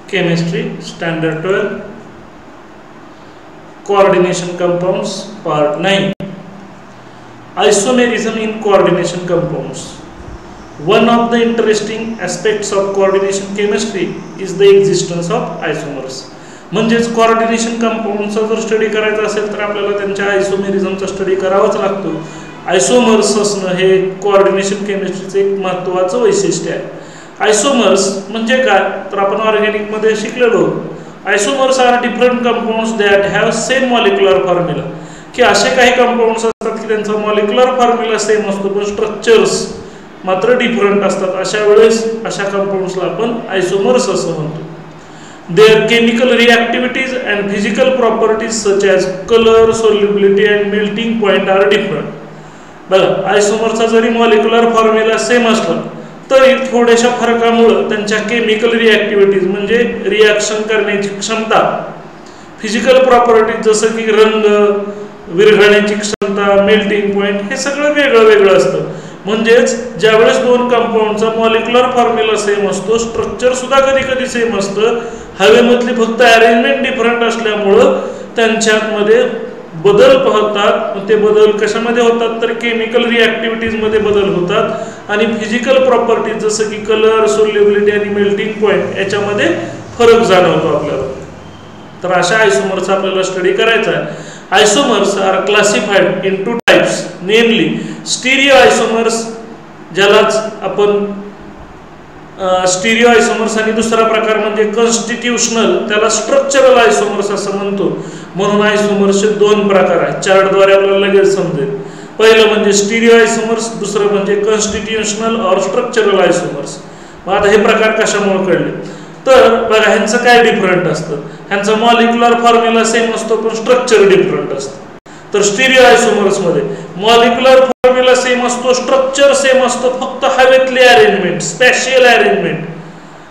Chemistry Standard 12 Coordination Compounds Part 9 Isomerism in Coordination Compounds. One of the interesting aspects of coordination chemistry is the existence of isomers. म्हणजेच coordination कंपाऊंडचा जर study करायचा असेल तर आपल्याला त्यांच्या आयसोमेरिझमचा study करावाच लागतो. आयसोमर्स असणं हे कोऑर्डिनेशन केमिस्ट्रीचे एक महत्त्वाचं वैशिष्ट्य आहे. आयसोमर्स म्हणजे काय तर आपण ऑर्गॅनिक मध्ये शिकलेलो. Isomers are different compounds that have same molecular formula. की असे काही कंपाऊंड्स असतात की त्यांचा मॉलिक्युलर फॉर्म्युला सेम असतो पण स्ट्रक्चर्स मात्र डिफरंट असतात. अशा वेळेस अशा कंपाऊंड्सला आपण आयसोमर्स असं म्हणतो. Their chemical reactivities and physical properties such as color, solubility and melting point are different. बघा, आयसोमरचा जरी मॉलिक्युलर फॉर्म्युला सेम असला तरी थोड्याशा फरकामुळे त्यांच्या केमिकल रिॲक्टिव्हिटीज म्हणजे रिॲक्शन करण्याची क्षमता, फिजिकल प्रॉपर्टीज जसं की रंग, विरघळण्याची क्षमता, मेल्टिंग पॉइंट हे सगळं वेगळं वेगळं असतं. म्हणजेच ज्यावेळेस दोन कंपाऊंडचा मॉलिक्युलर फॉर्म्युला सेम असतो, स्ट्रक्चर सुद्धा कधी कधी सेम असतं, हवेमधली फक्त अरेंजमेंट डिफरंट असल्यामुळं त्यांच्यामध्ये बदल होतात. ते बदल कशामध्ये होतात तर केमिकल रिॲक्टिव्हिटीज मध्ये बदल होतात आणि फिजिकल प्रॉपर्टीज जसं की कलर, सोल्युबिलिटी आणि मेल्टिंग पॉइंट याच्यामध्ये फरक जाणवतो आपल्याला. तर अशा आयसोमर्सचा आपल्याला स्टडी करायचा आहे. Isomers are classified in two types, namely stereo isomers ज्यालाच आपण स्टिरियो आयसोमर्स आणि दुसरा प्रकार म्हणजे कॉन्स्टिट्यूशनल त्याला स्ट्रक्चरल आयसोमर्स असं म्हणतो. म्हणून आयसोमर्सचे दोन प्रकार आहेत. चार्टद्वारे आपल्याला लगेच समजेल. पहिलं म्हणजे स्टिरियो आयसोमर्स, दुसरं म्हणजे कॉन्स्टिट्यूशनल और स्ट्रक्चरल आयसोमर्स. मग आता हे प्रकार कशामुळे कळले तर बघा, ह्यांचं काय डिफरंट असतं. ह्यांचा मॉलिक्युलर फॉर्म्युला सेम असतो पण स्ट्रक्चर डिफरंट असतं. तर स्टिरियो आयसोमर्स मध्ये मॉलिक्युलर फॉर्म्युला सेम असतो, स्ट्रक्चर सेम असतो, फक्त हवेतली अरेंजमेंट, स्पॅशियल अरेंजमेंट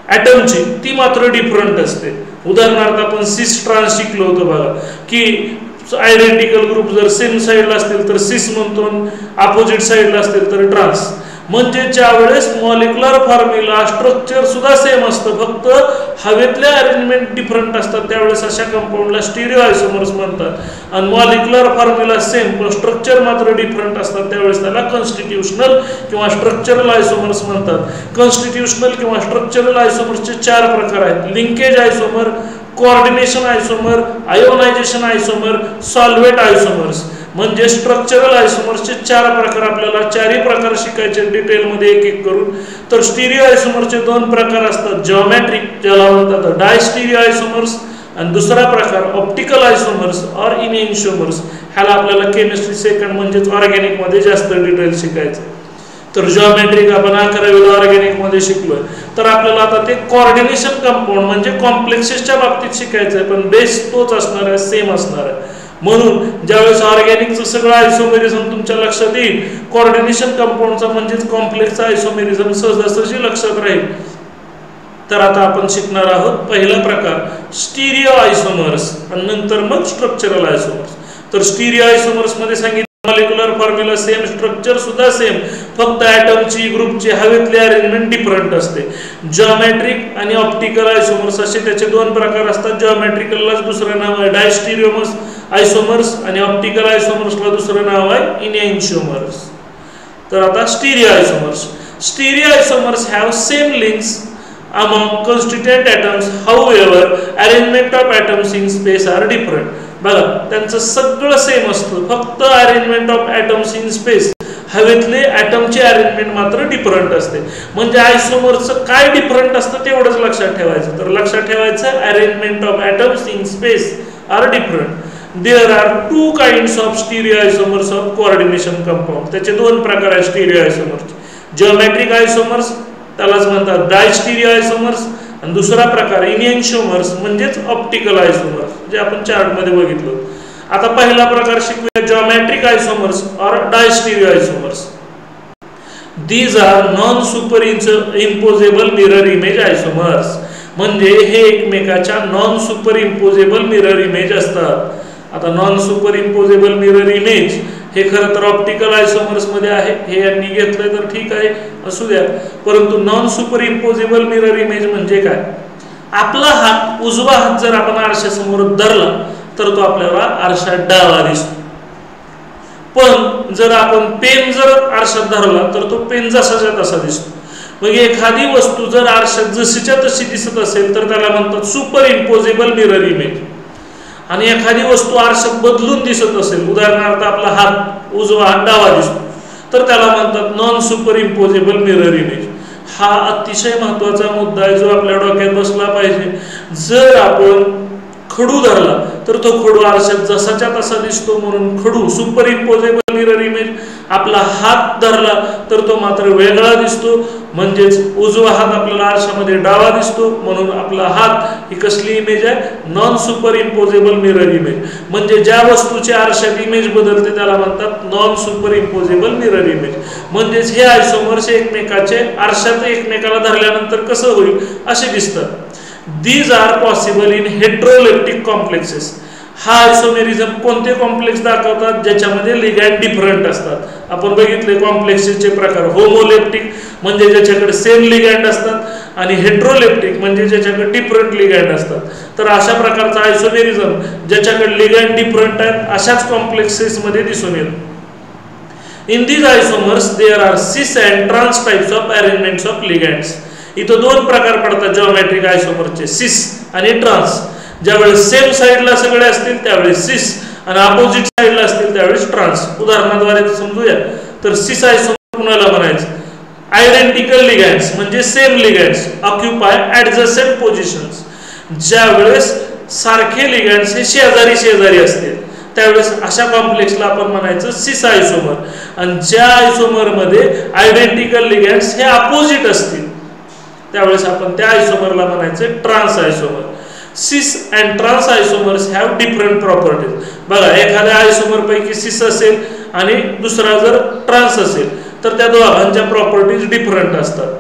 ॲटमची ती मात्र डिफरंट असते. उदाहरणार्थ आपण सिस ट्रान्स शिकलो होतो बघा, की आयडेंटिकल ग्रुप जर सेम साईडला असतील तर सिस म्हणतो, अपोजिट साईडला असतील तर ट्रान्स. म्हणजे ज्या वेळेस मॉलिक्युलर फॉर्म्युला स्ट्रक्चर सुद्धा सेम असतं, फक्त हवेतल्या अरेंजमेंट डिफरंट असतात, त्यावेळेस अशा कंपाऊंडला स्टिरियो आयसोमर्स म्हणतात. आणि मॉलिक्युलर फॉर्म्युला सेम पण स्ट्रक्चर मात्र डिफरंट असतात, त्यावेळेस त्याला कॉन्स्टिट्यूशनल किंवा स्ट्रक्चरल आयसोमर्स म्हणतात. कॉन्स्टिट्यूशनल किंवा स्ट्रक्चरल आयसोमर्सचे चार प्रकार आहेत. Linkage isomer, coordination isomer, ionization isomer, solvate isomers. म्हणजे स्ट्रक्चरल आयसोमर्सचे चार प्रकार आपल्याला चारही प्रकार शिकायचे डिटेलमध्ये एक एक करून. तर स्टिरियो आयसोमरचे दोन प्रकार असतात. जिओमेट्रिक ज्याला म्हणतात डायस्टिरियो आयसोमर्स आणि दुसरा प्रकार ऑप्टिकल आयसोमर्स और इनएन्शिओमर्स. ह्याला आपल्याला केमिस्ट्री सेकंड म्हणजेच ऑर्गॅनिक मध्ये जास्त डिटेल शिकायचं. तर जिओमेट्रिक आपण 11वीला ऑर्गॅनिक मध्ये शिकलोय. तर आपल्याला आता ते कोऑर्डिनेशन कंपाऊंड म्हणजे कॉम्प्लेक्सेसच्या बाबतीत शिकायचं आहे, पण बेस तोच असणार आहे, सेम असणार आहे. म्हणून ज्यावेळेस ऑर्गॅनिकचं सगळं आयसोमेरिझम तुमच्या लक्षात येईल, कोऑर्डिनेशन कंपाऊंडचा म्हणजेच कॉम्प्लेक्स आयसोमेरिझम सहजासहजी लक्षात राहील. तर आता आपण शिकणार आहोत पहिला प्रकार स्टिरियो आयसोमर्स आणि नंतर मग स्ट्रक्चरल आयसोमर्स. तर स्टिरियो आयसोमर्स मध्ये सांगितलं मॉलिक्युलर फॉर्म्युला सेम, स्ट्रक्चर सुद्धा सेम, फक्त ॲटमची, ग्रुपची, हवेतली अरेंजमेंट डिफरंट असते. जिओमेट्रिक आणि ऑप्टिकल आयसोमर्स असे त्याचे दोन प्रकार असतात. जिओमेट्रिकललाच दुसरं नाव आहे डायस्टिरियोमर्स आयसोमर्स आणि ऑप्टिकल आयसोमर्सला दुसरं नाव आहे इनएन्शिओमर्स. तर आता stereo आयसोमर्स. Stereo आयसोमर्स have same links among constituent atoms, however arrangement of atoms in space are different. बघा, त्यांचं सगळं सेम असतं, फक्त arrangement of atoms in space, हवेतले ॲटमची अरेंजमेंट मात्र डिफरंट असते. म्हणजे आयसोमरचं काय डिफरंट असतं तेवढंच लक्षात ठेवायचं. तर लक्षात ठेवायचं arrangement of atoms in space are different. There are two kinds of stereo isomers of coordination compound. त्याचे दोन प्रकार आहेत स्टिरियो आयसोमर्सचे. जिओमेट्रिक आयसोमर्स त्यालाच म्हणतात डायस्टिरियो आयसोमर्स आणि दुसरा प्रकार इनएन्शिओमर्स म्हणजेच ऑप्टिकल आयसोमर्स जे आपण चार्टमध्ये बघितलं. आता पहिला प्रकार शिकूया जिओमेट्रिक आयसोमर्स और diastereoisomers. These are non superimposable mirror image isomers. म्हणजे हे एकमेकाच्या non superimposable mirror image असतात. आता non superimposable mirror image हे खरं तर ऑप्टिकल आयसोमर्स मध्ये आहे, हे यांनी घेतलंय तर ठीक आहे, असू द्या. परंतु non superimposable mirror image म्हणजे काय? आपला हात उजवा हात जर आपण आरशासमोर धरला तर तो आपल्याला आरशात डावा दिसतो, पण जर आपण पेन जर आरशात धरला तर तो पेन जसाच्या तसा दिसतो. मग एखादी वस्तू जर आरशात जशीच्या तशी दिसत असेल तर त्याला म्हणतात सुपर इम्पोजेबल मिरर इमेज. आणि एखादी वस्तू आरशात बदलून दिसत असेल, उदाहरणार्थ आपला हात उजवा हात डावा दिसतो, तर त्याला म्हणतात non superimposable mirror image. हा अतिशय महत्त्वाचा मुद्दा आहे जो आपल्या डोक्यात बसला पाहिजे. जर आपण खडू धरला तर तो खडू आरशात जसाच्या तसा दिसतो म्हणून खडू सुपर इम्पोजेबल मिरर इमेज. आपला हात धरला तर तो मात्र वेगळा दिसतो, म्हणजेच उजवा हात आपल्याला आरशामध्ये डावा दिसतो म्हणून आपला हात ही कसली इमेज आहे, non superimposable mirror image. म्हणजे ज्या वस्तूची आरशात इमेज बदलते त्याला म्हणतात non superimposable mirror image. म्हणजेच हे आयसोमर्स एकमेकाचे आरशात एकमेकाला धरल्यानंतर कसं होईल असे दिसतात. These are possible in heteroleptic complexes. हा आयसोमेरिझम कोणते कॉम्प्लेक्स दाखवतात ज्याच्यामध्ये लिगॅंड डिफरंट असतात. आपण बघितले कॉम्प्लेक्सेसचे प्रकार, होमोलेप्टिक म्हणजे ज्याच्याकडे सेम लिगॅंड असतात आणि हेट्रोलेप्टिक म्हणजे ज्याच्याकडे डिफरंट लिगॅंड असतात. तर अशा प्रकारचा आयसोमेरिझम ज्याच्याकडे लिगॅंड डिफरंट आहेत अशाच कॉम्प्लेक्सेसमध्ये दिसून येतो. In these isomers there are cis and trans types of arrangements of ligands. इथं दोन प्रकार पडतात जिओमेट्रिक आयसोमरचे, सिस आणि ट्रान्स. ज्यावेळेस सेम साईडला सगळे असतील त्यावेळेस सिस आणि अपोजिट साईडला असतील त्यावेळेस ट्रान्स. उदाहरणाद्वारे समजूया तर सिस आयसोमर कुणाला म्हणायचं, आयडेंटिकल लिगॅंड्स म्हणजे सेम लिगॅंड्स ऑक्युपाय ॲडजसेंट पोझिशन्स. ज्यावेळेस सारखे लिगॅंड्स हे शेजारी शेजारी असतील त्यावेळेस अशा कॉम्प्लेक्सला आपण म्हणायचं सिस आयसोमर. आणि ज्या आयसोमरमध्ये आयडेंटिकल लिगॅंड्स हे अपोजिट असतील त्यावेळेस आपण त्या आयसोमरला म्हणायचं trans isomer. Cis and trans isomers have different properties. बघा एखाद्या आयसोमर पैकी सिस असेल आणि दुसरा जर ट्रान्स असेल तर त्या दोघांच्या प्रॉपर्टीज डिफरंट असतात.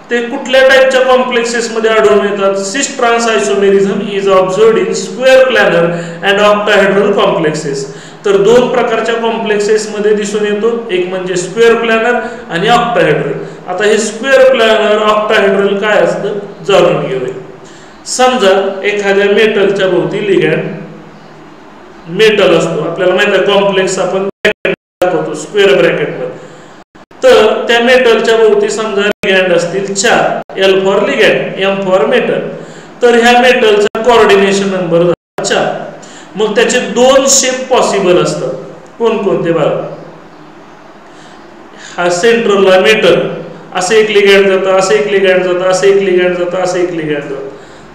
ते कुठल्या टाईपच्या कॉम्प्लेक्सेसमध्ये आढळून येतात, cis trans isomerism is observed in square planar and octahedral complexes. तर दोन प्रकारच्या कॉम्प्लेक्सेसमध्ये दिसून येतो, एक म्हणजे स्क्वेअर प्लॅनर आणि ऑक्टाहेड्रल. आता हे स्क्वेअर प्लॅनर ऑक्टाहेड्रल काय असतं जाणून घेऊया. समजा एखाद्या मेटलच्या भोवती लिगॅंड मेटल असतो, आपल्याला माहिती आहे कॉम्प्लेक्स आपण दाखवतो स्क्वेअर ब्रॅकेटमध्ये. तर त्या मेटलच्या भोवती समजा लिगॅंड असतील 4, L for ligand, M for metal. तर ह्या मेटलचा कोऑर्डिनेशन नंबर 4. मग त्याचे दोन शेप पॉसिबल असतात. कोणकोणते बघा, हा सेंट्रलला मेटल असे एक लिगॅंड जातं, असे एक लिगॅंड जातं, असे एक लिगॅंड जातं, असे एक लिगॅंड जातं.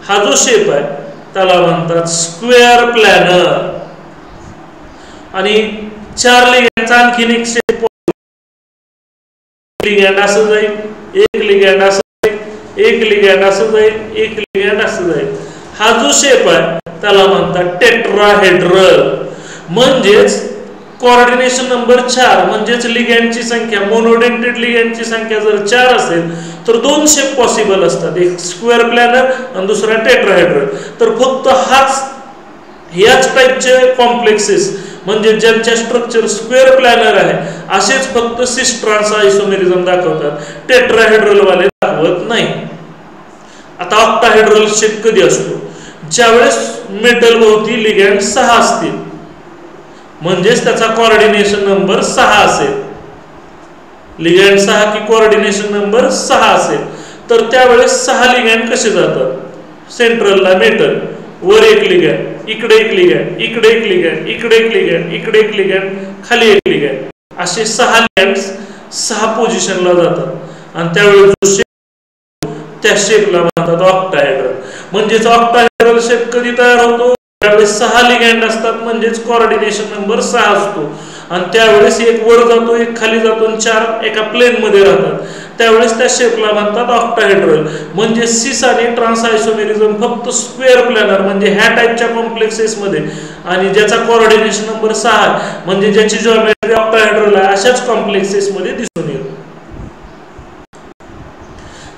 हा जो शेप आहे त्याला म्हणतात स्क्वेअर प्लॅनर. आणि 4 लिगॅंडचा आणखीन एक शेप, लिगॅंड असं जाईल, एक लिगॅंड असं जाईल, एक लिगॅंड असं जाईल, एक लिगॅंड असं जाईल. हा जो शेप आहे त्याला म्हणतात टेट्राहेड्रल. म्हणजेच कोऑर्डिनेशन नंबर 4 म्हणजेच लिगॅंडची संख्या, मोनोडेंटेड लिगॅंडची संख्या जर 4 असेल तर दोन शेप पॉसिबल असतात, एक स्क्वेअर प्लॅनर आणि दुसरा टेट्राहेड्रल. तर फक्त ह्याच टाईपचे कॉम्प्लेक्सेस म्हणजे ज्यांच्या स्ट्रक्चर स्क्वेअर प्लॅनर आहे असेच फक्त सिस ट्रान्स आयसोमेरिझम दाखवतात, टेट्राहेड्रल वाले दाखवत नाही. आता ऑक्टाहेड्रल शेप कधी असतो, ज्यावेळेस मेटल भोवती लिगॅंड 6 असतील, म्हणजेच त्याचा कोऑर्डिनेशन नंबर 6 असेल. लिगॅंड 6 की कोऑर्डिनेशन नंबर 6 असेल तर त्यावेळेस 6 लिगॅंड कसे जातात, सेंट्रलला मेटल, वर एक लिगॅंड, इकडे एक लिगॅंड, इकडे एक लिगॅंड, इकडे एक लिगॅंड, इकडे एक लिगॅंड, खाली एक लिगॅंड, असे 6 लिगॅंड 6 पोझिशनला जातात. आणि त्यावेळेस जो शेप त्या शेपला म्हणतात ऑक्टाहेड्रल. म्हणजेच ऑक्टाहेड्रल शेप कधी तयार होतो, त्यावेळेस 6 लिगॅंड असतात म्हणजेच कोऑर्डिनेशन नंबर 6 असतो. आणि त्यावेळेस एक वर जातो, एक खाली जातो, 4 एका प्लेन मध्ये राहतात, त्यावेळेस त्या शेपला म्हणतात ऑक्टाहेड्रल. म्हणजे सिस आणि ट्रान्स आयसोमेरिझम फक्त स्क्वेअर प्लॅनर म्हणजे ह्या टाईपच्या कॉम्प्लेक्सेस मध्ये आणि ज्याचा कोऑर्डिनेशन नंबर 6 म्हणजे ज्याची जिओमेट्री ऑक्टाहेड्रल आहे अशाच कॉम्प्लेक्सेस मध्ये दिसून येतो.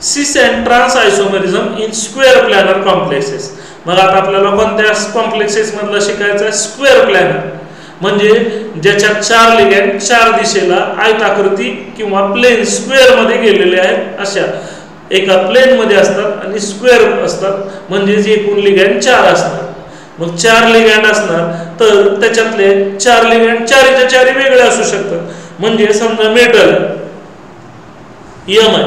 Cis and trans isomerism in square planar complexes. मग आता आपल्याला कोणत्या कॉम्प्लेक्सेस मधला शिकायचं आहे, स्क्वेअर प्लॅनर म्हणजे ज्याच्यात 4 लिगॅंड 4 दिशेला आयताकृती किंवा प्लेन स्क्वेअर मध्ये गेलेले आहेत अशा. एका प्लेन मध्ये असतात आणि स्क्वेअर असतात म्हणजेच एकूण लिगँड 4 असणार. मग 4 लिगँड असणार तर त्याच्यातले 4 लिगँड 4च्या 4 वेगळे असू शकतात. म्हणजे समजा मेटल M आहे,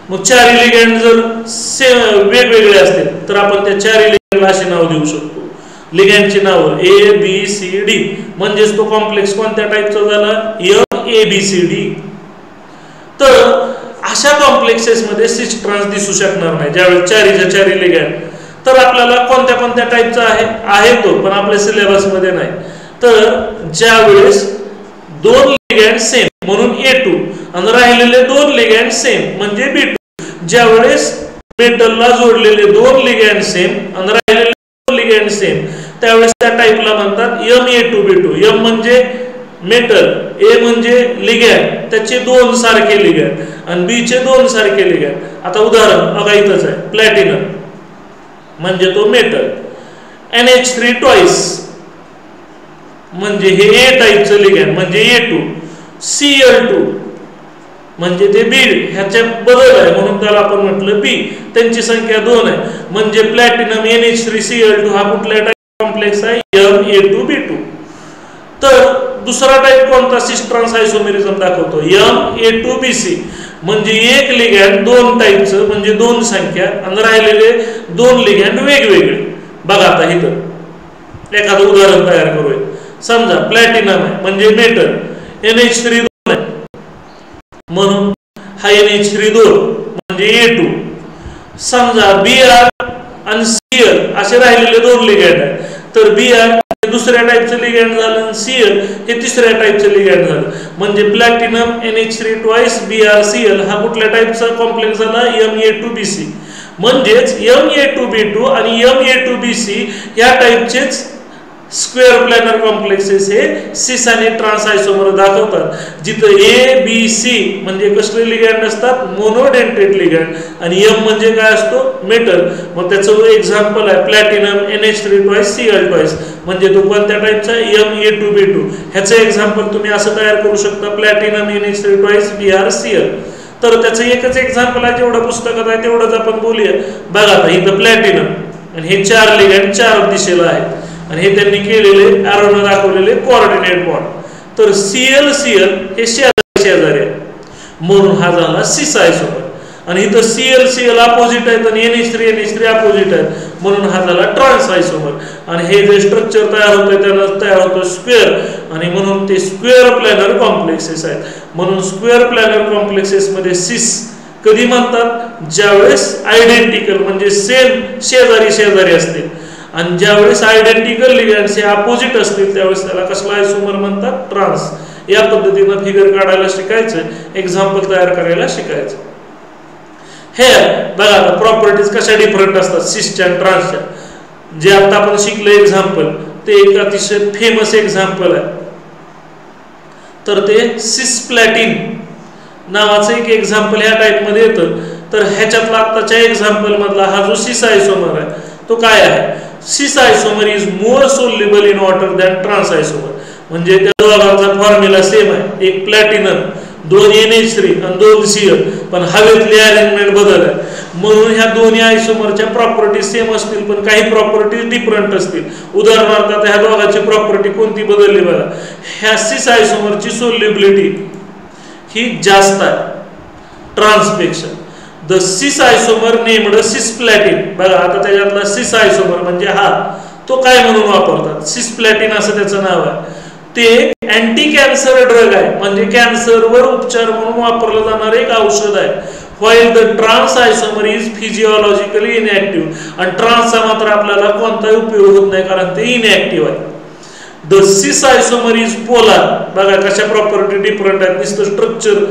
मग 4 लिगँड जर वेगवेगळे असतील तर आपण त्या 4 लिगँडला असे नाव देऊ शकतो. लिगँडची नाव ABCD म्हणजेच तो कॉम्प्लेक्स कोणत्या टाइपचा झाला MABCD. तर अशा कॉम्प्लेक्सेस मध्ये सिस ट्रान्स दिसू शकणार नाही ज्यावेळेस 4च्या 4 लिगँड. तर आपल्याला कोणत्या कोणत्या टाइपचा आहे तो पण आपल्या सिलेबस मध्ये नाही. तर ज्यावेळेस 2 लिगँड सेम म्हणून A2 आणि राहिलेले 2 लिगँड सेम म्हणजे B2. ज्यावेळेस मेटलला जोडलेले 2 लिगँड सेम आणि राहिलेले 2 लिगँड सेम त्यावेळेस त्या टाइपला म्हणतात MA2B2. M म्हणजे मेटल, A म्हणजे लिगँड त्याचे 2 सारखे लिगँड आणि B चे 2 सारखे लिगँड. आता उदाहरण बघा इथंच आहे, प्लॅटिनम म्हणजे तो मेटल, NH3 ट्वाइस म्हणजे हे A टाइपचं लिगँड म्हणजे A2, Cl2 म्हणजे ते B ह्याच्या बदल आहे म्हणून त्याला आपण म्हटलं B. त्यांची संख्या 2 आहे म्हणजे प्लॅटिनम NH3Cl2 हा कुठला टाइप कॉम्प्लेक्स आहे MA2B2. तर दुसरा टाइप कोणता सिस ट्रान्स आयसोमेरिझम दाखवतो MA2BC म्हणजे एक लिगँड 2 टाइपचं म्हणजे 2 संख्या आणि राहिलेले 2 लिगँड वेगवेगळे. बघा आता इथं एखादं उदाहरण तयार करूया. समजा प्लॅटिनम आहे म्हणजे मेटल, NH3 2 आहे म्हणून हा NH3 2 म्हणजे A2. समजा Br आणि Cl असे राहिलेले 2 लिगँड आहेत तर Br हे दुसऱ्या टाइपचं लिगँड झालं आणि Cl हे तिसऱ्या टाइपचं लिगँड झालं म्हणजे प्लॅटिनम NH3 ट्वाइस BrCl हा कुठल्या टाइपचा कॉम्प्लेक्स झाला MA2BC. म्हणजेच MA2B2 आणि MA2BC या टाइपचेच स्क्वेअर प्लॅनर कॉम्प्लेक्सेस हे सिस आणि ट्रान्स आयसोमर दाखवतात. जिथं ABC म्हणजे कसले लिगँड असतात मोनोडेंटेड लिगँड आणि M म्हणजे काय असतो मेटल. मग त्याचं एक्झाम्पल आहे platinum NH3 twice Cl twice म्हणजे तो कोणत्या टाइपचा MA2B2. ह्याचं एक्झाम्पल तुम्ही असं तयार करू शकता प्लॅटिनम NH3 ट्वाइस BrCl. तर त्याचं एकच एक्झाम्पल आहे जेवढं पुस्तकात आहे तेवढंच आपण बोलूया. बघा आता इथं प्लॅटिनम आणि हे 4 लिगँड 4 दिशेला आहेत आणि हे त्यांनी केलेले एरोने दाखवलेले कोऑर्डिनेट बॉन्ड. तर Cl हे शेजारी आहे म्हणून हा झाला सिस आयसोमर. आणि इथं Cl अपोजिट आहेत आणि NH3 अपोजिट आहेत म्हणून हा झाला ट्रान्स आयसोमर. आणि हे जे स्ट्रक्चर तयार होतं त्यानं तयार होतं स्क्वेअर आणि म्हणून ते स्क्वेअर प्लॅनर कॉम्प्लेक्सेस आहेत. म्हणून स्क्वेअर प्लॅनर कॉम्प्लेक्सेस मध्ये सिस कधी म्हणतात ज्यावेळेस आयडेंटिकल म्हणजे सेम शेजारी असतील आणि ज्यावेळेस आयडेंटिकल लिगँड्स हे अपोजिट असतील त्यावेळेस त्याला कसला आयसोमर म्हणतात ट्रान्स. या पद्धतीनं फिगर काढायला शिकायचं, एक्झाम्पल तयार करायला शिकायचं. हे बघा आता प्रॉपर्टीज कशा डिफरंट असतात सिसच्या आणि ट्रान्सच्या. जे आता आपण शिकलं एक्झाम्पल ते एक अतिशय फेमस एक्झाम्पल आहे. तर ते सिसप्लॅटिन नावाचं एक एक्झाम्पल ह्या टाइप मध्ये येतं. तर ह्याच्यातला आताच्या एक्झाम्पल मधला हा जो सिस आयसोमर आहे तो काय आहे cis isomer is more soluble in water than trans isomer. म्हणजे त्या दोघांचा फॉर्म्युला सेम आहे, एक प्लॅटिनम 2 NH3 आणि 2 Cl पण हवेतली अरेंजमेंट बदल आहे म्हणून ह्या दोन्ही आयसोमरच्या प्रॉपर्टीज सेम असतील पण काही प्रॉपर्टीज डिफरंट असतील. उदाहरणार्थ आता ह्या दोघांची प्रॉपर्टी कोणती बदलली बघा. ह्या सिस आयसोमरची सोल्युबिलिटी ही जास्त आहे ट्रान्सपेक्षा. The cis आयसोमर named सिसप्लॅटिन. बघा आता त्याच्यातला सिस आयसोमर म्हणजे हा तो काय म्हणून वापरतात सिसप्लॅटिन असं त्याचं नाव आहे. ते अँटी कॅन्सर ड्रग आहे म्हणजे कॅन्सरवर उपचार म्हणून वापरलं जाणारं एक औषध आहे. While the trans isomer is physiologically inactive. आणि ट्रान्सचा मात्र आपल्याला कोणताही उपयोग होत नाही कारण ते इनॅक्टिव्ह आहे. The cis isomer is polar. बघा कशा प्रॉपर्टी डिफरंट आहेत नुसतं स्ट्रक्चर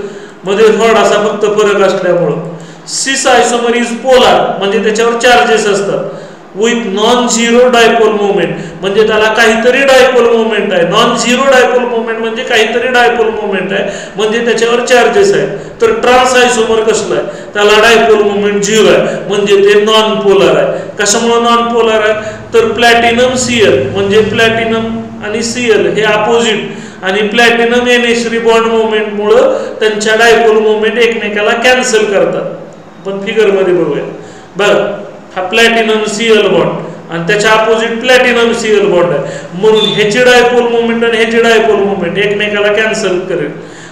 मध्ये थोडासा फक्त फरक असल्यामुळं. सिस आयसोमर इज पोलार म्हणजे त्याच्यावर चार्जेस असतात with non zero dipole moment म्हणजे त्याला काहीतरी डायपोल मोमेंट आहे. नॉन झिरो डायपोल मोमेंट म्हणजे काहीतरी डायपोल मोमेंट आहे म्हणजे त्याच्यावर चार्जेस आहेत. तर ट्रान्स आयसोमर कसला आहे त्याला डायपोल मोमेंट 0 आहे म्हणजे ते नॉन पोलार आहे. कशामुळे नॉन पोलार आहे तर प्लॅटिनम Cl म्हणजे प्लॅटिनम आणि Cl हे अपोजिट आणि प्लॅटिनम NH3 बॉन्ड मोमेंट मुळे त्यांच्या डायपोल मोमेंट एकमेकाला कॅन्सल करतात. आपण फिगर मध्ये बघूया. बघा हा प्लॅटिनम Cl बॉन्ड आणि त्याच्या अपोजिट प्लॅटिनम Cl बॉन्ड आहे, म्हणून ह्याची डायपोल मोमेंट आणि ह्याची डायपोल मोमेंट एकमेकाला कॅन्सल करेल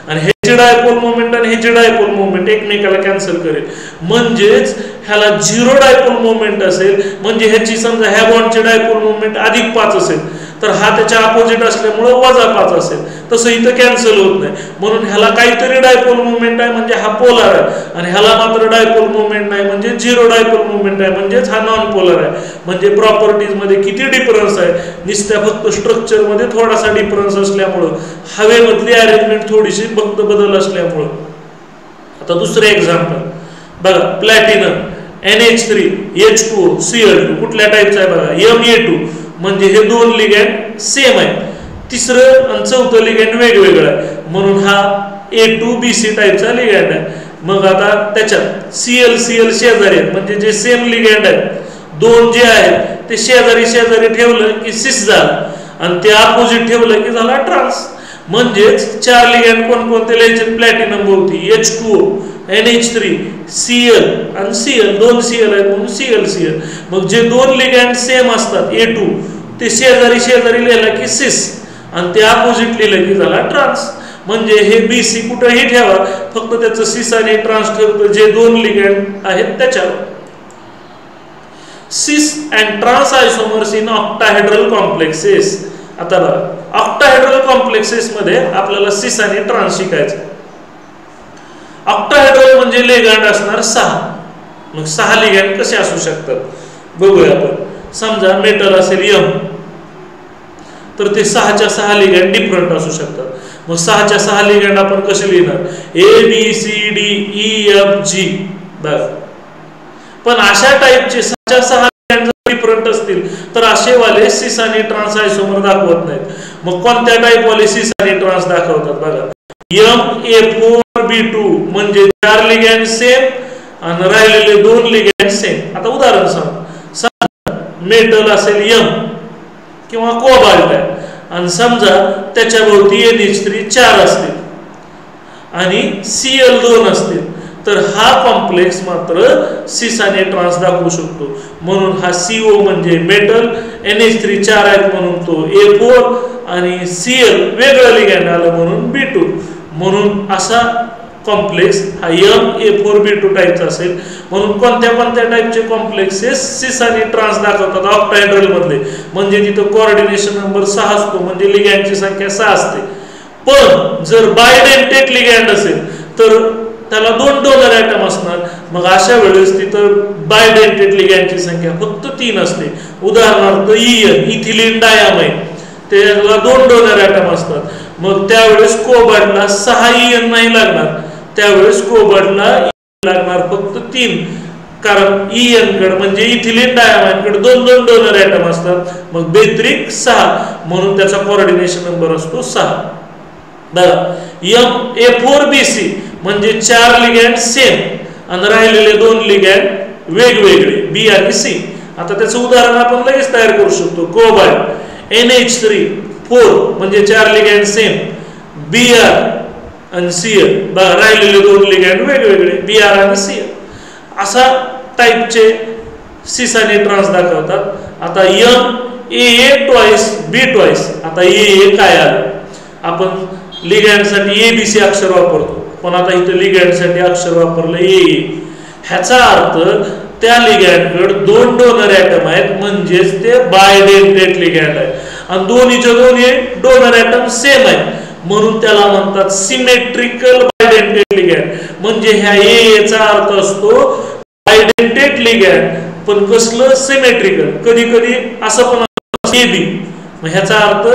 आणि ह्याची डायपोल मोमेंट आणि ह्याची डायपोल मोमेंट एकमेकाला कॅन्सल करेल. म्हणजेच ह्याला 0 डायपोल मोमेंट असेल, म्हणजे ह्याची समजा ह्या बॉन्डची डायपोल मोमेंट +5 असेल तर हा त्याच्या अपोजिट असल्यामुळे -5 असेल. तसं इथं कॅन्सल होत नाही, म्हणून ह्याला काहीतरी डायपोल मोमेंट आहे म्हणजे हा पोलर आहे आणि ह्याला मात्र डायपोल मोमेंट नाही म्हणजे 0 डायपोल मोमेंट आहे म्हणजेच हा नॉन पोलर आहे. म्हणजे प्रॉपर्टीज मध्ये किती डिफरन्स आहे, नुसत्या फक्त स्ट्रक्चर मध्ये थोडासा डिफरन्स असल्यामुळं, हवेमधली अरेंजमेंट थोडीशी फक्त बदल असल्यामुळं. आता दुसरे एक्झाम्पल बघा, प्लॅटिनम NH3 H2O Cl2 कुठल्या टाईपचा आहे बघा, Ma2 म्हणजे हे दोन लिगॅंड सेम आहेत, तिसरं आणि चौथं लिगॅंड वेगवेगळं आहे म्हणून हा A2BC टाईपचा लिगॅंड आहे. मग आता त्याच्यात Cl शेजारी आहेत म्हणजे जे सेम लिगॅंड आहेत, दोन जे आहेत ते शेजारी शेजारी ठेवलं की सिस झालं आणि ते अपोजिट ठेवलं की झाला ट्रान्स. म्हणजेच 4 लिगॅंड कोणकोणते लिहायचे प्लॅटिनम भोवती, H2O NH3 Cl आणि Cl, 2 Cl आहेत म्हणून Cl. मग जे दोन लिगॅंड सेम असतात A2 ते शेजारी शेजारी लिहिला की सिस आणि ते अपोजिट लिहिलं की झाला ट्रान्स. म्हणजे हे BC कुठेही ठेवा, फक्त त्याचं सिस आणि ट्रान्स ठेवतो जे दोन लिगॅंड आहेत त्याच्यावर. Cis and trans isomers in octahedral complexes. आता बघा ऑक्टाहेड्रल कॉम्प्लेक्सेस मध्ये आपल्याला सिस आणि ट्रान्स शिकायचं. ऑक्टाहेड्रल म्हणजे लिगॅंड असणार 6. मग 6 लिगॅंड कसे असू शकतात बघूया आपण. समजा मेटल असेल M तर ते 6च्या 6 लिगॅंड डिफरंट असू शकतात. मग 6च्या 6 लिगॅंड आपण कसे लिहिणार, ABCDEFG बस. पण अशा टाईपचे 6च्या 6 लिगॅंड डिफरंट असतील तर असे वाले सिस आणि ट्रान्स आयसोमर दाखवत नाहीत. मग कोणत्या टाईप वाले सिस आणि ट्रान्स दाखवतात बघा, Ma4B2 म्हणजे 4 लिगॅंड सेम आणि राहिलेले 2 लिगॅंड सेम. आता उदाहरण समजा मेटल असेल M किंवा कोबाल्ट आहे आणि समजा त्याच्या भोवती NH3 4 असतील आणि Cl 2 असतील तर हा कॉम्प्लेक्स मात्र सिस आणि ट्रान्स दाखवू शकतो. म्हणून हा CO म्हणजे मेटल, NH3 4 आहेत म्हणून तो A4 आणि Cl वेगळं लिगॅंड आलं म्हणून B2. म्हणून असा कॉम्प्लेक्स हा Ma4B2 टाईपचा असेल. म्हणून कोणत्या कोणत्या टाईपचे कॉम्प्लेक्सेस सिस आणि ट्रान्स दाखवतात ऑक्टाहेड्रल मधले, म्हणजे तिथं कोऑर्डिनेशन नंबर 6 असतो म्हणजे लिगॅंडची संख्या 6 असते. पण जर बायडेंटेट लिगॅंड असेल तर त्याला 2 डोनर ॲटम असणार. मग अशा वेळेस तिथं बायडेंटेट लिगॅंडची संख्या फक्त 3 असते. उदाहरणार्थ EN इथिलीन डायामाइन त्याला 2 डोनर ॲटम असतात. मग त्यावेळेस कोबाल्टला 6 EN नाही लागणार, त्यावेळेस कोबाल्टला लागणार फक्त 3, कारण EN कडे म्हणजे इथिलीन डायामाइन कडे 2 डोनर ॲटम असतात. मग बेत्रिक 6 म्हणून त्याचा कोऑर्डिनेशन नंबर असतो 6. बघा Ma4BC म्हणजे 4 लिगॅंड सेम आणि राहिलेले 2 लिगॅंड वेगवेगळे B आणि C. आता त्याचं उदाहरण आपण लगेच तयार करू शकतो. कोबाल्ट NH3 4 म्हणजे 4 लिगॅंड सेम Br आणि Cl, बघा राहिलेले 2 लिगॅंड वेगवेगळे Br आणि Cl. असा टाईपचे सिस आणि ट्रान्स दाखवतात. आता AA ट्वाइस B ट्वाइस. आता AA काय आलं, आपण लिगॅंड साठी ABC अक्षर वापरतो पण आता इथे लिगॅंड साठी अक्षर वापरलं AA. ह्याचा अर्थ त्या लिगॅंडकडे 2 डोनर ॲटम आहेत म्हणजेच ते बायडेंटेट लिगॅंड आहे आणि दोन्हीचे दोन्ही डोनर ॲटम सेम आहेत म्हणून त्याला म्हणतात सिमेट्रिकल बायडेंटेट लिगॅंड. म्हणजे ह्या AA चा अर्थ असतो बायडेंटेट लिगॅंड पण कसलं सिमेट्रिकल. कधी कधी असं पण AB. मग ह्याचा अर्थ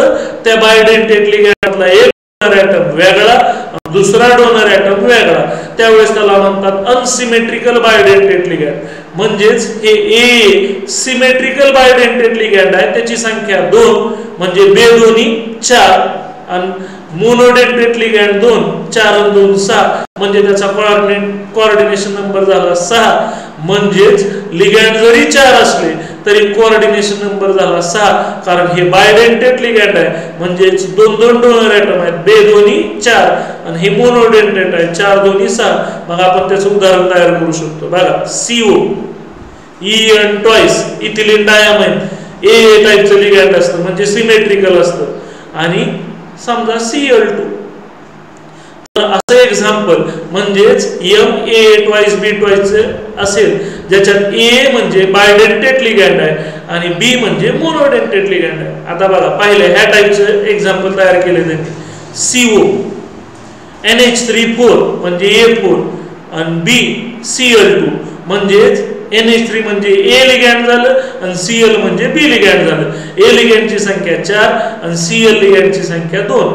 त्या बायडेंटेट लिगॅंडला एक डोनर ॲटम वेगळा दुसरा डोनर ॲटम वेगळा, त्यावेळेस त्याला म्हणतात अनसिमेट्रिकल बायडेंटेट लिगॅंड. म्हणजेच हे AA सिमेट्रिकल बायडेंटेट लिगॅंड आहे, त्याची संख्या 2 म्हणजे बेदोनी 4 आणि मोनोडेंटेट लिगॅंड 2 4 आणि 2 6 म्हणजे त्याचा कोऑर्डिनेशन नंबर झाला 6. म्हणजेच लिगॅंड जरी 4 असले तरी कोऑर्डिनेशन नंबर झाला 6, कारण हे बायडेंटेट लिगँड आहे, म्हणजे दोन डोनर ॲटम आहेत, बेधोनी 4 आणि हे मोनोडेंटेट आहे, 4 दोन्ही 6. मग आपण त्याचं उदाहरण तयार करू शकतो. बघा CO EN twice ethylene diamine AA टाईपचं लिगँड असतं, म्हणजे सिमेट्रिकल असतं. आणि समजा Cl2, तर असं एक्झाम्पल म्हणजेच MAA ट्वाइस B ट्वाइस असेल, ज्याच्यात A म्हणजे बायडेंटेट लिगँड आहे आणि B म्हणजे मोनोडेंटेट लिगँड आहे. आता बघा पहिले ह्या टाईपचं एक्झाम्पल तयार केले त्यांनी. CO NH3 4 म्हणजे A4 आणि B Cl2 म्हणजेच NH3 म्हणजे A लिगँड झालं आणि Cl म्हणजे B लिगँड झालं. A लिगँडची संख्या 4 आणि Cl लिगँडची संख्या 2.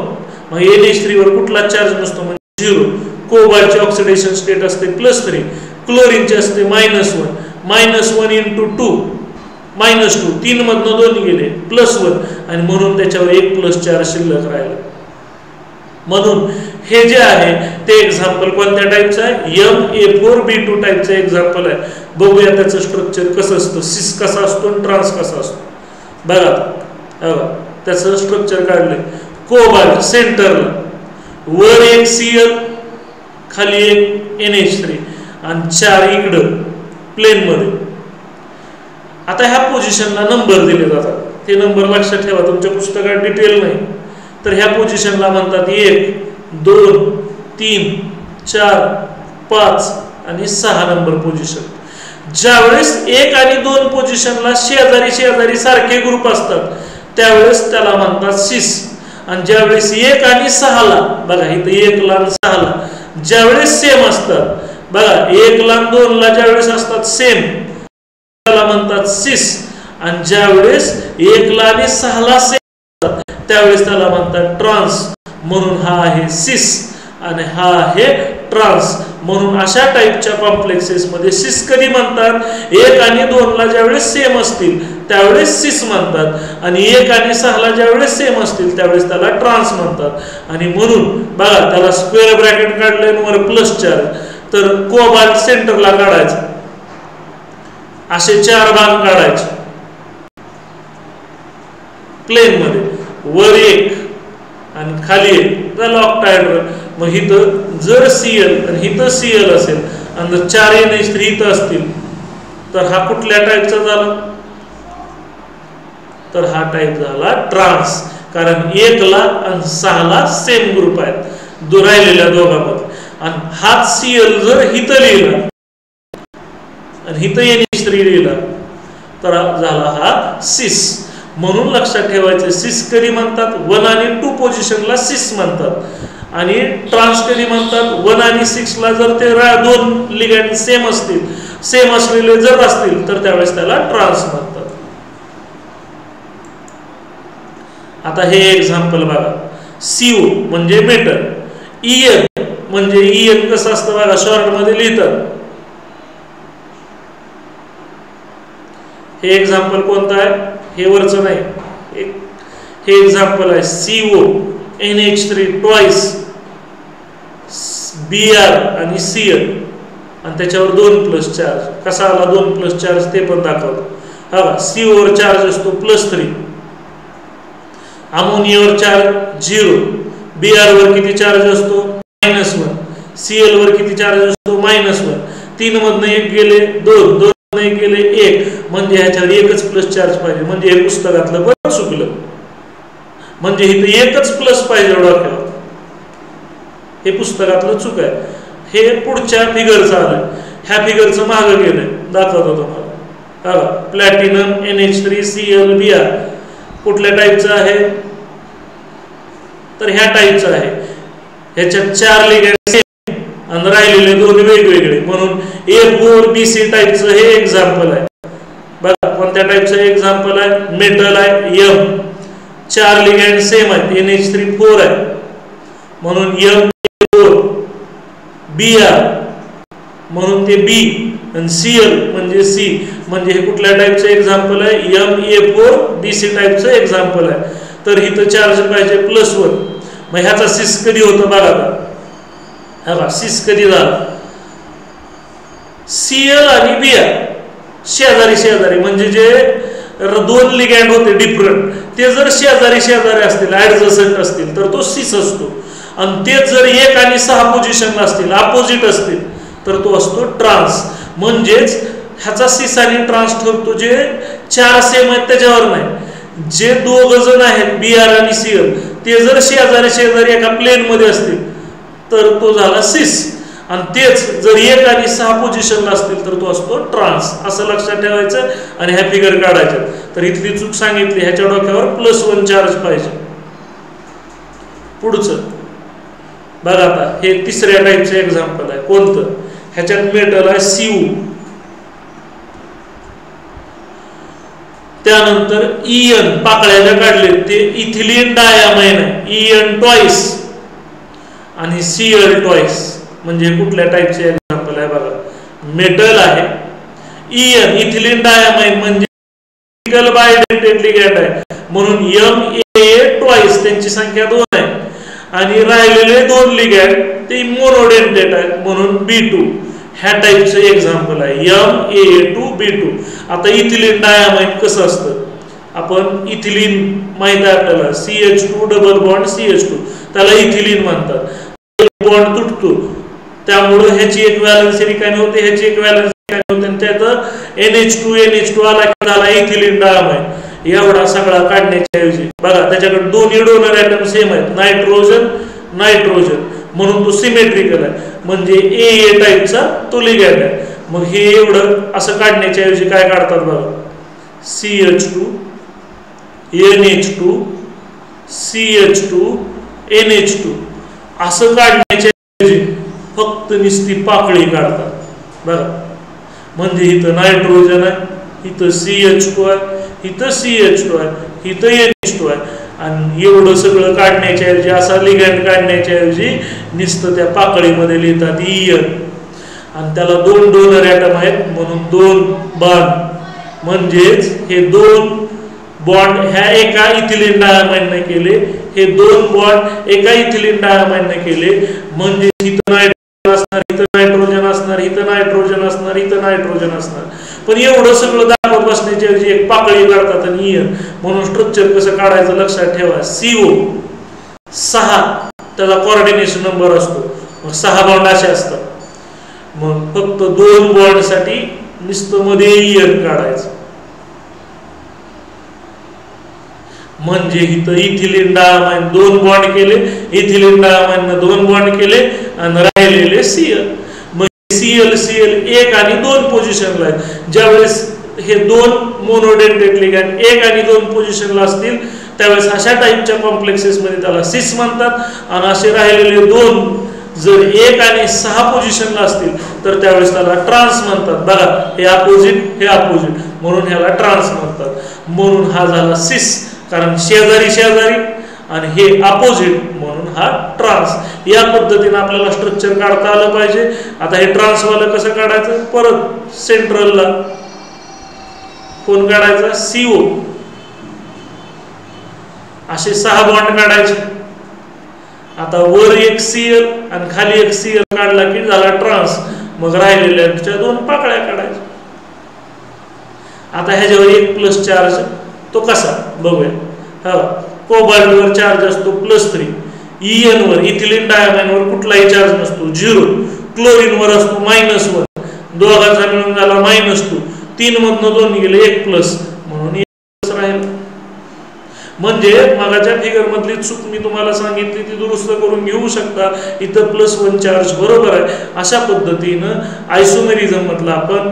मग NH3 वर कुठला चार्ज नसतो म्हणजे 0. कोबाल्टची ऑक्सिडेशन स्टेट असते +3, क्लोरीनची असते -1 -1 इंटू 2 -2, 3 मधनं 2 गेले +1 आणि म्हणून त्याच्यावर 1 + चार्ज शिल्लक राहिला. म्हणून हे जे आहे ते एक्झाम्पल कोणत्या टाईपचं आहे? MA4B2 टाईपचं एक्झाम्पल आहे. बघूया त्याचं स्ट्रक्चर कसं असतं, सिस कसा असतो आणि ट्रान्स कसा असतो. बघा त्याचं स्ट्रक्चर काढलंय. कोबाल्ट सेंटरला, वर एक Cl, खाली एक NH3 आणि 4 इकडं प्लेन मध्ये. आता ह्या पोझिशनला नंबर दिले जातात. ते नंबर लक्षात ठेवा, तुमच्या पुस्तकात डिटेल नाही. तर ह्या पोझिशनला म्हणतात 1 2 3 4 5 आणि 6 नंबर पोझिशन. ज्यावेळेस 1 आणि 2 पोझिशनला शेजारी सारखे ग्रुप असतात त्यावेळेस त्याला म्हणतात सिस. आणि ज्यावेळेस 1 आणि 6 ला, बघा इथं 1 ला आणि 6 ला ज्यावेळेस सेम असतात, बघा 1 ला आणि 2 ला ज्यावेळेस असतात सेम त्याला म्हणतात सिस. आणि ज्यावेळेस 1 ला आणि 6 ला सेम त्यावेळेस त्याला म्हणतात ट्रान्स. म्हणून हा आहे सिस आणि हा आहे ट्रान्स. म्हणून अशा टाईपच्या कॉम्प्लेक्सेस मध्ये सिस कधी म्हणतात? 1 आणि 2 ला ज्यावेळेस सेम असतील त्यावेळेस सिस म्हणतात आणि 1 आणि 6 ला ज्यावेळेस सेम असतील त्यावेळेस त्याला ट्रान्स म्हणतात. आणि म्हणून बघा त्याला स्क्वेअर ब्रॅकेट काढले वर प्लस चार्ज. तर कोबाल्ट सेंटरला काढायचं, असे 4 भाग काढायचे प्लेन मध्ये, वर 1 आणि खाली 1, झालं ऑक्टाहेड्रल. मग इथं जर Cl आणि इथं Cl असेल आणि जर 4 NH3 इथं असतील तर हा कुठल्या टाईपचा झाला? तर हा टाईप झाला ट्रान्स. कारण 1 ला आणि 6 ला सेम ग्रुप आहेत राहिलेल्या दोघांमध्ये. आणि हाच Cl जर इथं लिहिला आणि इथं NH3 लिहिला तर झाला हा सिस. म्हणून लक्षात ठेवायचं, सिस कधी म्हणतात? 1 आणि 2 पोझिशनला सिस म्हणतात आणि ट्रान्स कधी म्हणतात? 1 आणि 6 ला जर ते 2 लिगँड सेम असतील, सेम असलेले जर असतील तर त्यावेळेस त्याला ट्रान्स म्हणतात. आता हे एक्झाम्पल बघा. CO म्हणजे मेटल, EN म्हणजे EN कसं असतं बघा, शॉर्ट मध्ये लिहितात. हे एक्झाम्पल कोणतं आहे? हे वरचं नाही, हे एक्झाम्पल आहे CO NH3 ट्वाइस Br आणि Cl आणि त्याच्यावर 2 + चार्ज. कसा आला 2 + चार्ज ते पण दाखवतो. हा CO वर चार्ज असतो +3, अमोनियावर चार्ज 0, Br वर किती चार्ज असतो? -1, Cl वर किती चार्ज असतो? -1. 3 मधनं 1 गेले 2 नाही गेले 1, म्हणजे ह्याच्यावर 1च प्लस चार्ज पाहिजे. म्हणजे हे पुस्तकातलं पण चुकलं, म्हणजे इथे 1च प्लस पाहिजे डोक्यावर. हे पुस्तकातलं चूक आहे. हे पुढच्या फिगरचं आलं, ह्या फिगरचं मागं गेलंय, दाखवतो तुम्हाला. प्लॅटिनम NH3 Cl Br कुठल्या टाईपचं आहे? तर ह्या टाईपचं आहे. ह्याच्यात 4 लिगँड आणि राहिलेले 2 वेगवेगळे. म्हणून A4BC टाईपचं हे एक्झाम्पल आहे. बघा कोणत्या टाईपचं एक्झाम्पल आहे? मेटल आहे M, 4 लिगँड सेम आहेत, NH3 4 आहे म्हणून M4, Br म्हणून ते B आणि Cl म्हणजे C. म्हणजे हे कुठल्या टाईपचं एक्झाम्पल आहे? MA4BC टाईपचं एक्झाम्पल आहे. तर इथं चार्ज पाहिजे +1. मग ह्याचा सिस कधी होतं बघा. हा सिस कधी झाला? Cl आणि Br शेजारी शेजारी म्हणजे जे दोन लिगँड होते डिफरंट ते जर शेजारी शेजारी असतील ऍडजसंट असतील तर तो सिस असतो, आणि तेच जर 1 आणि 6 पोझिशनला असतील अपोजिट असतील तर तो असतो ट्रान्स. म्हणजेच ह्याचा सिस आणि ट्रान्स ठरतो जे 4 सेम आहेत त्याच्यावर नाही, जे दोघ जण आहेत BR आणि CL ते जर शेजारी शेजारी एका प्लेन मध्ये असतील तर तो झाला सिस, आणि तेच जर 1 आणि 6 पोझिशनला असतील तर तो असतो ट्रान्स. असं लक्षात ठेवायचं आणि ह्या फिगर काढायच्या. तर इथली चूक सांगितली, ह्याच्या डोक्यावर +1 चार्ज पाहिजे. पुढचं बघा, आता हे तिसऱ्या टाईपचं एक्झाम्पल आहे. कोणतं? ह्याच्यात मेटल आहे Cu, त्यानंतर En पाकळ्याच्या काढले ते इथिलीन डायमाइन आहे, En ट्वाइस आणि Cl ट्वाइस. म्हणजे कुठल्या टाईपचे एक्झाम्पल आहे बघा, मेटल आहे En इथिलीन डायमाइन म्हणजे बायडेंटेड लिगँड आहे म्हणून Ma ट्वाइस, त्यांची संख्या 2 आहे, आणि राहिलेले 2 लिगँड ते मोनोडेंटेड आहेत म्हणून B2. ह्या टाईपचं एक्झाम्पल आहे Ma2B2. आता इथिलीन डायमाइन कसं असतं, आपण इथिलीन माहित आहे आपल्याला, CH2 डबल बॉन्ड CH2 त्याला इथिलीन म्हणतात. बॉन्ड तुटतो त्यामुळे ह्याची एक व्हॅलन्सी रिकामी होते, ह्याची एक व्हॅलन्सी रिकामी होते, आणि त्यात NH2 आला की झाला इथिलीन डायमाइन. एवढा सगळा काढण्याच्या ऐवजी बघा त्याच्याकडे 2 डोनर ॲटम सेम आहेत, नायट्रोजन नायट्रोजन, म्हणून तो सिमेट्रिकल आहे. म्हणजे AA टाईपचा तो लिगँड आहे. मग हे एवढं असं काढण्याच्या ऐवजी काय काढतात बघा, CH2 NH2 CH2 NH2 असं काढण्याच्या ऐवजी फक्त नुसती पाकळी काढतात बघा. म्हणजे इथं नायट्रोजन आहे, इथं CH2 आहे, इथं CH2 आहे, इथं NH2 आहे, आणि एवढं सगळं काढण्याच्या ऐवजी असा लिगँड काढण्याच्या ऐवजी नुसतं त्या पाकळीमध्ये लिहितात En, आणि त्याला 2 डोनर ॲटम आहेत म्हणून 2 बॉन्ड. म्हणजेच हे 2 बॉन्ड ह्या एका इथिलीन डायमाइनने केले, हे 2 बॉन्ड एका इथिलीन डायमाइनने केले. म्हणजे इथं नायट्रोजन असणार, इथं नायट्रोजन असणार, इथं नायट्रोजन असणार, इथं नायट्रोजन असणार. पण एवढं सगळं दाखवत बसण्याच्या ऐवजी एक पाकळी काढतात आणि En. म्हणून स्ट्रक्चर कसं काढायचं लक्षात ठेवा. CO 6 त्याचा कोऑर्डिनेशन नंबर असतो, मग 6 बॉन्ड असे असतात. मग फक्त 2 बॉन्ड साठी नुसतं मध्ये En काढायचं. म्हणजे इथं इथिलीन डायमाइन 2 बॉन्ड केले, इथिलीन डायमाइन 2 बॉन्ड केले, आणि राहिलेले Cl. Cl 1 आणि 2 पोझिशनला आहेत. ज्यावेळेस हे 2 मोनोडेंटेड लिगँड 1 आणि 2 पोझिशनला असतील त्यावेळेस अशा टाईपच्या कॉम्प्लेक्सेस मध्ये त्याला सिस म्हणतात, आणि असे राहिलेले 2 जर 1 आणि 6 पोझिशनला असतील तर त्यावेळेस त्याला ट्रान्स म्हणतात. बघा, हे अपोजिट हे अपोजिट म्हणून ह्याला ट्रान्स म्हणतात. म्हणून हा झाला सिस, कारण शेजारी शेजारी, आणि हे अपोजिट म्हणून हा ट्रान्स. या पद्धतीने आपल्याला स्ट्रक्चर काढता आलं पाहिजे. आता हे ट्रान्सवालं कसं काढायचं, परत सेंट्रलला कोण काढायचा, CO. असे 6 बॉन्ड काढायचे. आता वर एक Cl आणि खाली एक Cl काढला की झाला ट्रान्स. मग राहिलेल्या 2 पाकळ्या काढायच्या. आता ह्याच्यावर 1+ चार्ज, तो कसा बघूया. हा, कोबाल्ट वर चार्ज असतो +3, En वर इथिलीन डायमाइन वर कुठलाही चार्ज नसतो 0, क्लोरीन वर असतो -1, दोघांचा मिळून झाला -2, 3 मधनं 2 गेले 1+, म्हणून राहील. म्हणजे मागाच्या फिगर मधली चूक मी तुम्हाला सांगितली ती दुरुस्त करून घेऊ शकता. इथं +1 चार्ज बरोबर आहे. अशा पद्धतीनं आयसोमेरिझम मधला आपण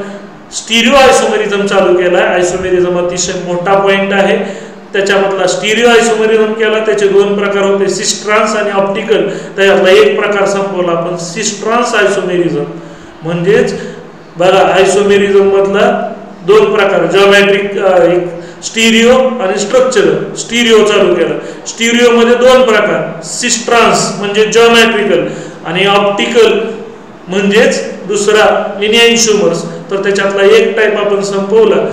स्टिरिओ आयसोमेरिझम चालू केला. आयसोमेरिझम अतिशय मोठा पॉइंट आहे. त्याच्यामधला स्टिरिओ आयसोमेरिझम केला, त्याचे 2 प्रकार होते, सिस ट्रान्स आणि ऑप्टिकल. त्याच्यातला एक प्रकार संपवला आपण, सिस ट्रान्स आयसोमेरिझम. म्हणजेच बघा, आयसोमेरिझम मधला 2 प्रकार, जॉमेट्रिक एक स्टिरिओ आणि स्ट्रक्चरल. स्टिरिओ चालू केला. स्टिरिओ मध्ये 2 प्रकार, सिस ट्रान्स म्हणजे जॉमेट्रिकल, आणि ऑप्टिकल म्हणजेच दुसरा लिनियन्शुमर्स. तर त्याच्यातला एक टाइप आपण संपवला,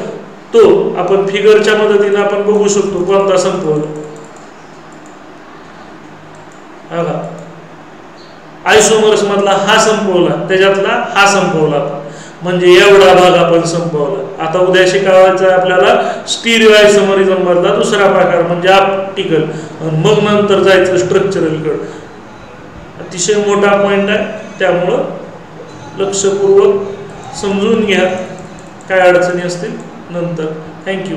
तो आपण फिगरच्या मदतीने आपण बघू शकतो कोणता संपवला. आयसोमर्स मधला हा संपवला, त्याच्यातला हा संपवला. म्हणजे एवढा भाग आपण संपवला. आता उद्या शिकावायचा आहे आपल्याला स्टिरिओ आयसोमरिझम मधला दुसरा प्रकार म्हणजे ऑप्टिकल, मग नंतर जायचं स्ट्रक्चरलकडे. अतिशय मोठा पॉईंट आहे, त्यामुळं लक्षपूर्वक समजून घ्या, काय अडचणी असतील नंतर. थँक्यू.